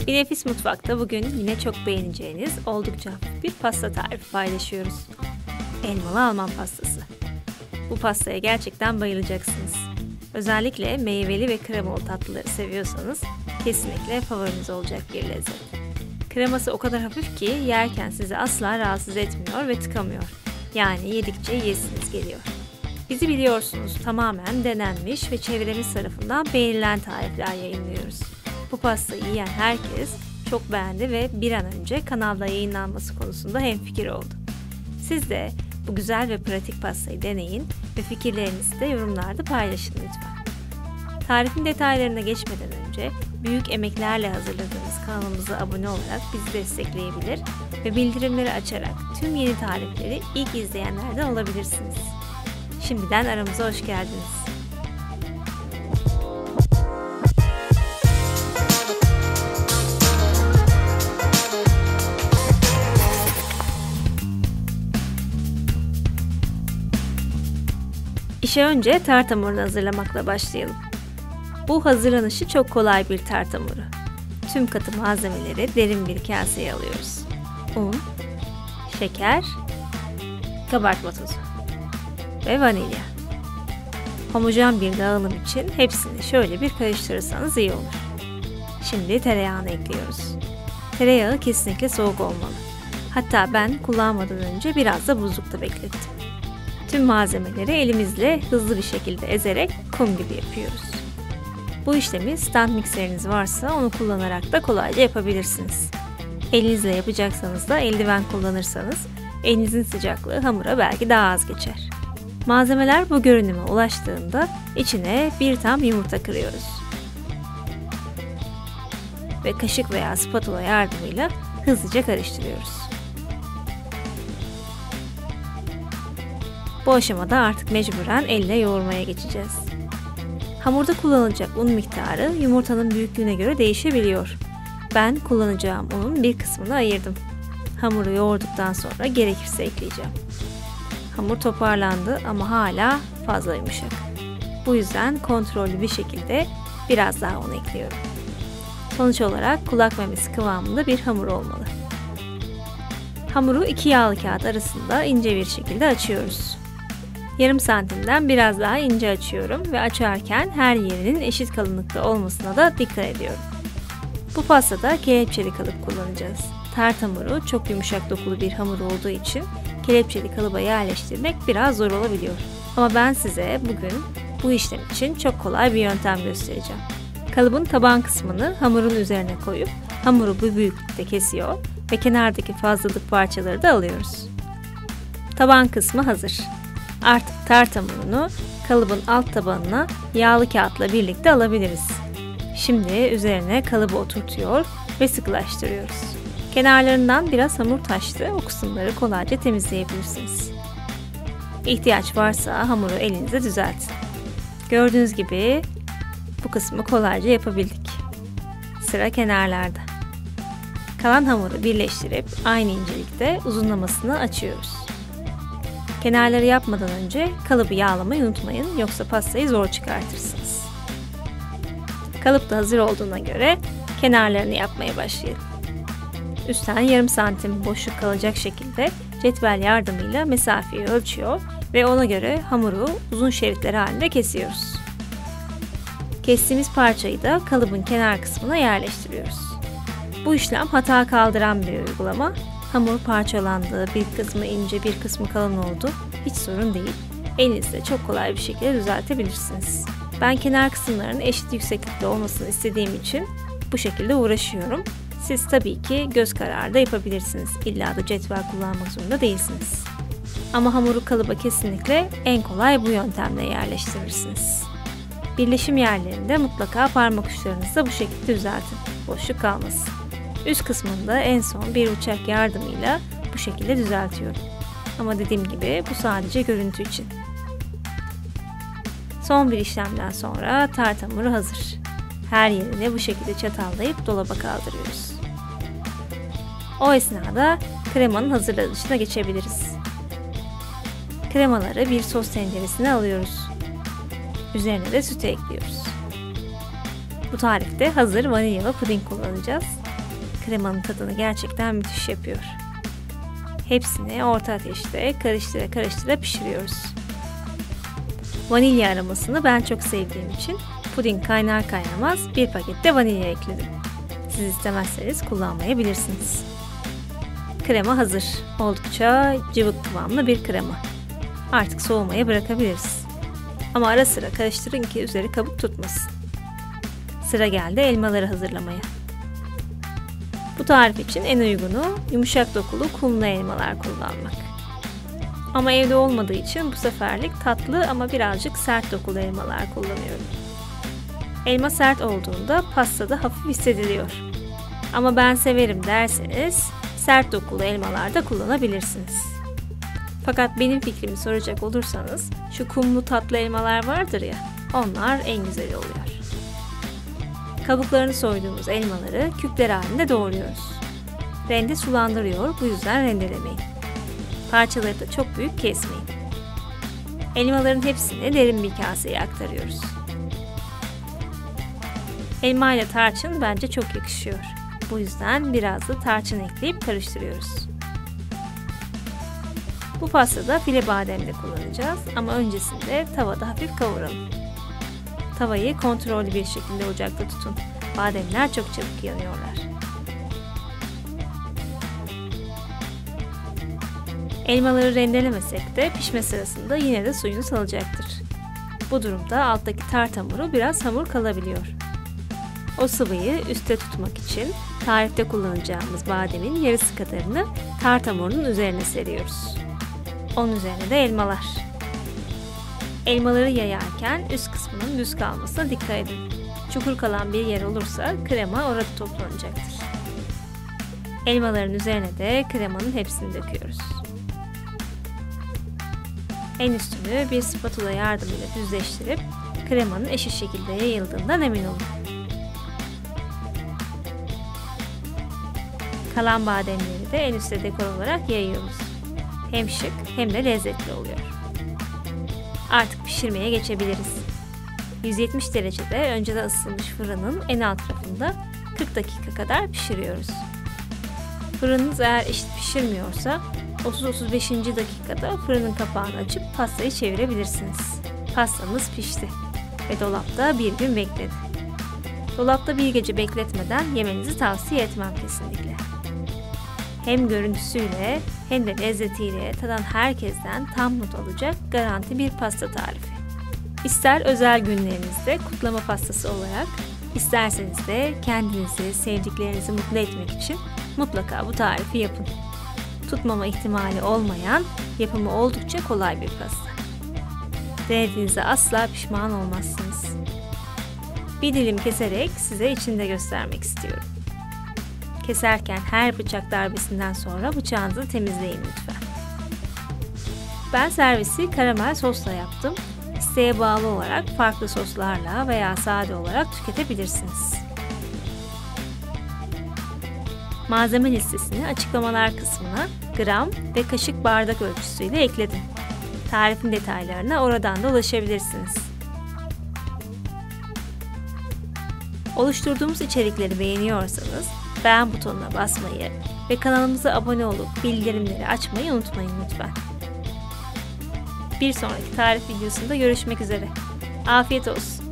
Bir Nefis Mutfak'ta bugün yine çok beğeneceğiniz oldukça hafif bir pasta tarifi paylaşıyoruz. Elmalı Alman pastası. Bu pastaya gerçekten bayılacaksınız. Özellikle meyveli ve kremalı tatlıları seviyorsanız kesinlikle favoriniz olacak bir lezzet. Kreması o kadar hafif ki yerken sizi asla rahatsız etmiyor ve tıkamıyor. Yani yedikçe yiyesiniz geliyor. Bizi biliyorsunuz, tamamen denenmiş ve çevremiz tarafından beğenilen tarifler yayınlıyoruz. Bu pastayı yiyen herkes çok beğendi ve bir an önce kanalda yayınlanması konusunda hemfikir oldu. Siz de bu güzel ve pratik pastayı deneyin ve fikirlerinizi de yorumlarda paylaşın lütfen. Tarifin detaylarına geçmeden önce büyük emeklerle hazırladığımız kanalımıza abone olarak bizi destekleyebilir ve bildirimleri açarak tüm yeni tarifleri ilk izleyenlerden olabilirsiniz. Şimdiden aramıza hoş geldiniz. İşe önce tart hamurunu hazırlamakla başlayalım. Bu hazırlanışı çok kolay bir tart hamuru. Tüm katı malzemeleri derin bir kaseye alıyoruz. Un, şeker, kabartma tozu ve vanilya. Homojen bir dağılım için hepsini şöyle bir karıştırırsanız iyi olur. Şimdi tereyağını ekliyoruz. Tereyağı kesinlikle soğuk olmalı. Hatta ben kullanmadan önce biraz da buzlukta beklettim. Tüm malzemeleri elimizle hızlı bir şekilde ezerek kum gibi yapıyoruz. Bu işlemi stand mikseriniz varsa onu kullanarak da kolayca yapabilirsiniz. Elinizle yapacaksanız da eldiven kullanırsanız elinizin sıcaklığı hamura belki daha az geçer. Malzemeler bu görünüme ulaştığında içine bir tam yumurta kırıyoruz. Ve kaşık veya spatula yardımıyla hızlıca karıştırıyoruz. Bu aşamada artık mecburen elle yoğurmaya geçeceğiz. Hamurda kullanılacak un miktarı yumurtanın büyüklüğüne göre değişebiliyor. Ben kullanacağım unun bir kısmını ayırdım. Hamuru yoğurduktan sonra gerekirse ekleyeceğim. Hamur toparlandı ama hala fazla yumuşak. Bu yüzden kontrollü bir şekilde biraz daha un ekliyorum. Sonuç olarak kulak memesi kıvamında bir hamur olmalı. Hamuru iki yağlı kağıt arasında ince bir şekilde açıyoruz. Yarım santimden biraz daha ince açıyorum ve açarken her yerinin eşit kalınlıkta olmasına da dikkat ediyorum. Bu pastada kelepçeli kalıp kullanacağız. Tart hamuru çok yumuşak dokulu bir hamur olduğu için kelepçeli kalıba yerleştirmek biraz zor olabiliyor. Ama ben size bugün bu işlem için çok kolay bir yöntem göstereceğim. Kalıbın taban kısmını hamurun üzerine koyup hamuru bu büyüklükte kesiyor ve kenardaki fazlalık parçaları da alıyoruz. Taban kısmı hazır. Artık tart hamurunu kalıbın alt tabanına yağlı kağıtla birlikte alabiliriz. Şimdi üzerine kalıbı oturtuyor ve sıkılaştırıyoruz. Kenarlarından biraz hamur taştı, o kısımları kolayca temizleyebilirsiniz. İhtiyaç varsa hamuru elinizle düzeltin. Gördüğünüz gibi bu kısmı kolayca yapabildik. Sıra kenarlarda. Kalan hamuru birleştirip aynı incelikte uzunlamasını açıyoruz. Kenarları yapmadan önce kalıbı yağlamayı unutmayın, yoksa pastayı zor çıkartırsınız. Kalıp da hazır olduğuna göre kenarlarını yapmaya başlayalım. Üstten yarım santim boşluk kalacak şekilde cetvel yardımıyla mesafeyi ölçüyor ve ona göre hamuru uzun şeritler halinde kesiyoruz. Kestiğimiz parçayı da kalıbın kenar kısmına yerleştiriyoruz. Bu işlem hata kaldıran bir uygulama. Hamur parçalandı, bir kısmı ince, bir kısmı kalın oldu. Hiç sorun değil. Elinizle çok kolay bir şekilde düzeltebilirsiniz. Ben kenar kısımlarının eşit yükseklikte olmasını istediğim için bu şekilde uğraşıyorum. Siz tabii ki göz kararı da yapabilirsiniz. İlla da cetvel kullanmak zorunda değilsiniz. Ama hamuru kalıba kesinlikle en kolay bu yöntemle yerleştirirsiniz. Birleşim yerlerinde mutlaka parmak uçlarınızla bu şekilde düzeltin. Boşluk kalmasın. Üst kısmında en son bir bıçak yardımıyla bu şekilde düzeltiyorum. Ama dediğim gibi bu sadece görüntü için. Son bir işlemden sonra tart hamuru hazır. Her yerini bu şekilde çatallayıp dolaba kaldırıyoruz. O esnada kremanın hazırlanışına geçebiliriz. Kremaları bir sos tenceresine alıyoruz. Üzerine de sütü ekliyoruz. Bu tarifte hazır vanilyalı puding kullanacağız. kremanın tadını gerçekten müthiş yapıyor. Hepsini orta ateşte karıştıra karıştıra pişiriyoruz. Vanilya aromasını ben çok sevdiğim için puding kaynar kaynamaz bir paket de vanilya ekledim. Siz istemezseniz kullanmayabilirsiniz. Krema hazır. Oldukça cıvık kıvamlı bir krema. Artık soğumaya bırakabiliriz. Ama ara sıra karıştırın ki üzeri kabuk tutmasın. Sıra geldi elmaları hazırlamaya. Bu tarif için en uygunu yumuşak dokulu kumlu elmalar kullanmak. Ama evde olmadığı için bu seferlik tatlı ama birazcık sert dokulu elmalar kullanıyorum. Elma sert olduğunda pastada hafif hissediliyor. Ama ben severim derseniz sert dokulu elmalar da kullanabilirsiniz. Fakat benim fikrimi soracak olursanız şu kumlu tatlı elmalar vardır ya, onlar en güzeli oluyor. Kabuklarını soyduğumuz elmaları küpler halinde doğruyoruz. Rende sulandırıyor, bu yüzden rendelemeyin. Parçaları da çok büyük kesmeyin. Elmaların hepsini derin bir kaseye aktarıyoruz. Elma ile tarçın bence çok yakışıyor. Bu yüzden biraz da tarçın ekleyip karıştırıyoruz. Bu pastada file badem de kullanacağız ama öncesinde tavada hafif kavuralım. Tavayı kontrollü bir şekilde ocakta tutun. Bademler çok çabuk yanıyorlar. Elmaları rendelemesek de pişme sırasında yine de suyunu salacaktır. Bu durumda alttaki tart hamuru biraz hamur kalabiliyor. O sıvıyı üstte tutmak için tarifte kullanacağımız bademin yarısı kadarını tart hamurunun üzerine seriyoruz. Onun üzerine de elmalar. Elmaları yayarken üst kısmının düz kalmasına dikkat edin. Çukur kalan bir yer olursa krema orada toplanacaktır. Elmaların üzerine de kremanın hepsini döküyoruz. En üstünü bir spatula yardımıyla düzleştirip kremanın eşit şekilde yayıldığından emin olun. Kalan bademleri de en üstte dekor olarak yayıyoruz. Hem şık hem de lezzetli oluyor. Artık pişirmeye geçebiliriz. 170 derecede önceden ısıtılmış fırının en alt tarafında 40 dakika kadar pişiriyoruz. Fırınınız eğer eşit pişirmiyorsa 30-35. dakikada fırının kapağını açıp pastayı çevirebilirsiniz. Pastamız pişti ve dolapta bir gün bekledi. Dolapta bir gece bekletmeden yemenizi tavsiye etmem kesinlikle. Hem görüntüsüyle hem de lezzetiyle tadan herkesten tam not alacak garanti bir pasta tarifi. İster özel günlerinizde kutlama pastası olarak, isterseniz de kendinizi, sevdiklerinizi mutlu etmek için mutlaka bu tarifi yapın. Tutmama ihtimali olmayan, yapımı oldukça kolay bir pasta. Denediğinizde asla pişman olmazsınız. Bir dilim keserek size içinde göstermek istiyorum. Keserken her bıçak darbesinden sonra bıçağınızı temizleyin lütfen. Ben servisi karamel sosla yaptım. İsteğe bağlı olarak farklı soslarla veya sade olarak tüketebilirsiniz. Malzeme listesini açıklamalar kısmına gram ve kaşık bardak ölçüsüyle ekledim. Tarifin detaylarına oradan da ulaşabilirsiniz. Oluşturduğumuz içerikleri beğeniyorsanız beğen butonuna basmayı ve kanalımıza abone olup bildirimleri açmayı unutmayın lütfen. Bir sonraki tarif videosunda görüşmek üzere. Afiyet olsun.